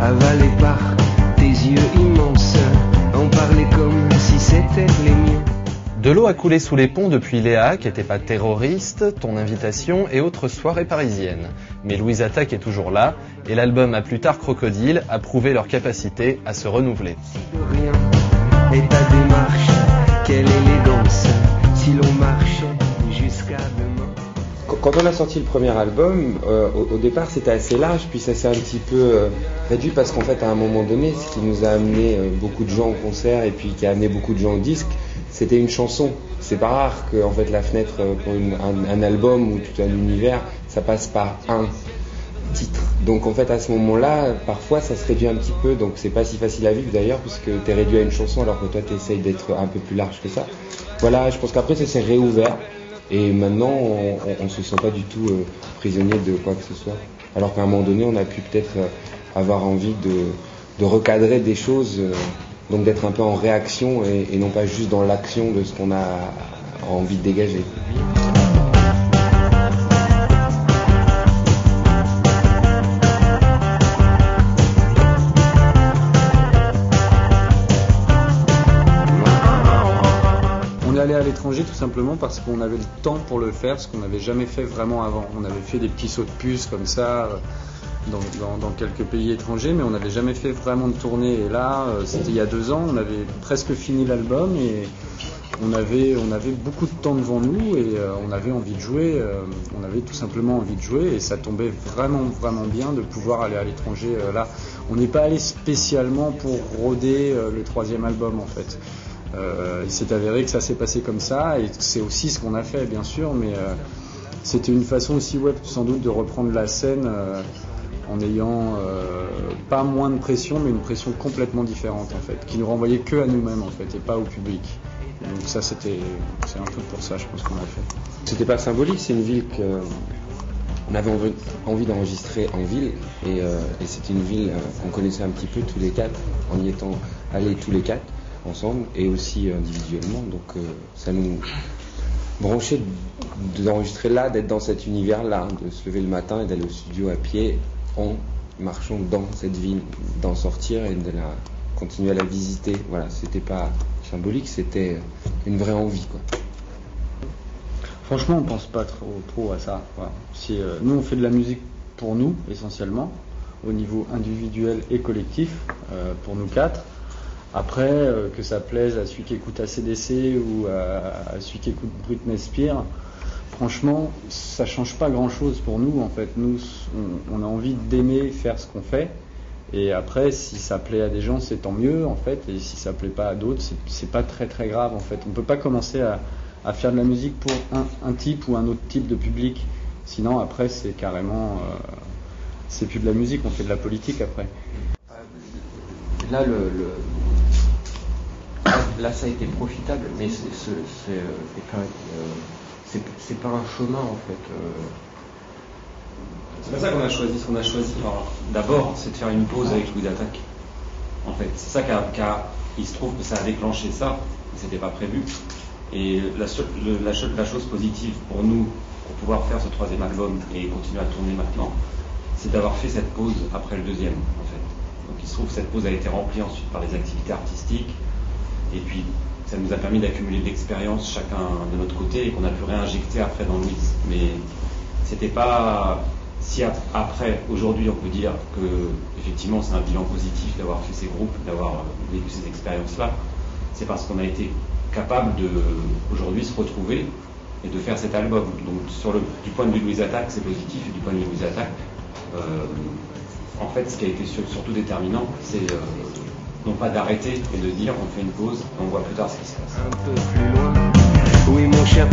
avalé par tes yeux immenses, on parlait comme si c'était les miens. De l'eau a coulé sous les ponts depuis Léa, qui n'était pas terroriste, ton invitation et autres soirées parisiennes. Mais Louise Attaque est toujours là, et l'album À plus tard Crocodile a prouvé leur capacité à se renouveler. Rien, et ta démarche, quelle élégance, si l'on marchait jusqu'à demain. Quand on a sorti le premier album, au départ c'était assez large, puis ça s'est un petit peu réduit parce qu'en fait à un moment donné, ce qui nous a amené beaucoup de gens au concert et puis qui a amené beaucoup de gens au disque, c'était une chanson. C'est pas rare que en fait la fenêtre pour un album ou tout un univers, ça passe par un titre. Donc en fait à ce moment-là, parfois ça se réduit un petit peu, donc c'est pas si facile à vivre d'ailleurs puisque t'es réduit à une chanson alors que toi t'essayes d'être un peu plus large que ça. Voilà, je pense qu'après ça s'est réouvert. Et maintenant, on ne se sent pas du tout prisonnier de quoi que ce soit. Alors qu'à un moment donné, on a pu peut-être avoir envie de recadrer des choses, donc d'être un peu en réaction et non pas juste dans l'action de ce qu'on a envie de dégager. On est allé à l'étranger tout simplement parce qu'on avait le temps pour le faire, ce qu'on n'avait jamais fait vraiment avant. On avait fait des petits sauts de puce comme ça dans quelques pays étrangers, mais on n'avait jamais fait vraiment de tournée. Et là, c'était il y a 2 ans, on avait presque fini l'album et on avait beaucoup de temps devant nous et on avait envie de jouer. On avait tout simplement envie de jouer et ça tombait vraiment bien de pouvoir aller à l'étranger. Là, on n'est pas allé spécialement pour rôder le 3e album en fait. Il s'est avéré que ça s'est passé comme ça et c'est aussi ce qu'on a fait bien sûr, mais c'était une façon aussi sans doute de reprendre la scène en ayant pas moins de pression mais une pression complètement différente en fait, qui nous renvoyait que à nous-mêmes en fait et pas au public. Donc ça c'est un peu pour ça je pense qu'on a fait. C'était pas symbolique, c'est une ville qu'on avait envie d'enregistrer en ville et c'était une ville qu'on connaissait un petit peu tous les 4 en y étant allés tous les 4 ensemble et aussi individuellement, donc ça nous branchait d'enregistrer là, d'être dans cet univers là, de se lever le matin et d'aller au studio à pied en marchant dans cette ville, d'en sortir et de la continuer à la visiter. Voilà, c'était pas symbolique, c'était une vraie envie quoi. Franchement on pense pas trop à ça. Voilà. Nous on fait de la musique pour nous essentiellement au niveau individuel et collectif pour nous 4. Après, que ça plaise à celui qui écoute AC/DC ou à celui qui écoute Britney Spears, franchement, ça change pas grand-chose pour nous. En fait, nous, on a envie d'aimer faire ce qu'on fait. Et après, si ça plaît à des gens, c'est tant mieux, en fait. Et si ça plaît pas à d'autres, c'est pas très très grave, en fait. On peut pas commencer à faire de la musique pour un type ou un autre type de public. Sinon, après, c'est carrément, c'est plus de la musique, on fait de la politique après. Là, ça a été profitable, mais c'est pas un chemin en fait. C'est pas ça qu'on a choisi. Ce qu'on a choisi, d'abord, c'est de faire une pause avec Louise Attaque. En fait, c'est ça il se trouve que ça a déclenché ça, mais c'était pas prévu. Et la chose positive pour nous, pour pouvoir faire ce 3e album et continuer à tourner maintenant, c'est d'avoir fait cette pause après le 2e, en fait. Donc il se trouve que cette pause a été remplie ensuite par les activités artistiques. Et puis, ça nous a permis d'accumuler de l'expérience chacun de notre côté et qu'on a pu réinjecter après dans Louise. Mais c'était pas si après, aujourd'hui, on peut dire que effectivement c'est un bilan positif d'avoir fait ces groupes, d'avoir vécu ces expériences-là. C'est parce qu'on a été capable de aujourd'hui se retrouver et de faire cet album. Donc du point de vue de Louise Attaque, c'est positif, et du point de vue de Louise Attaque, en fait, ce qui a été surtout déterminant, c'est non pas d'arrêter et de dire on fait une pause, on voit plus tard ce qui se passe. Un peu plus loin, oui mon cher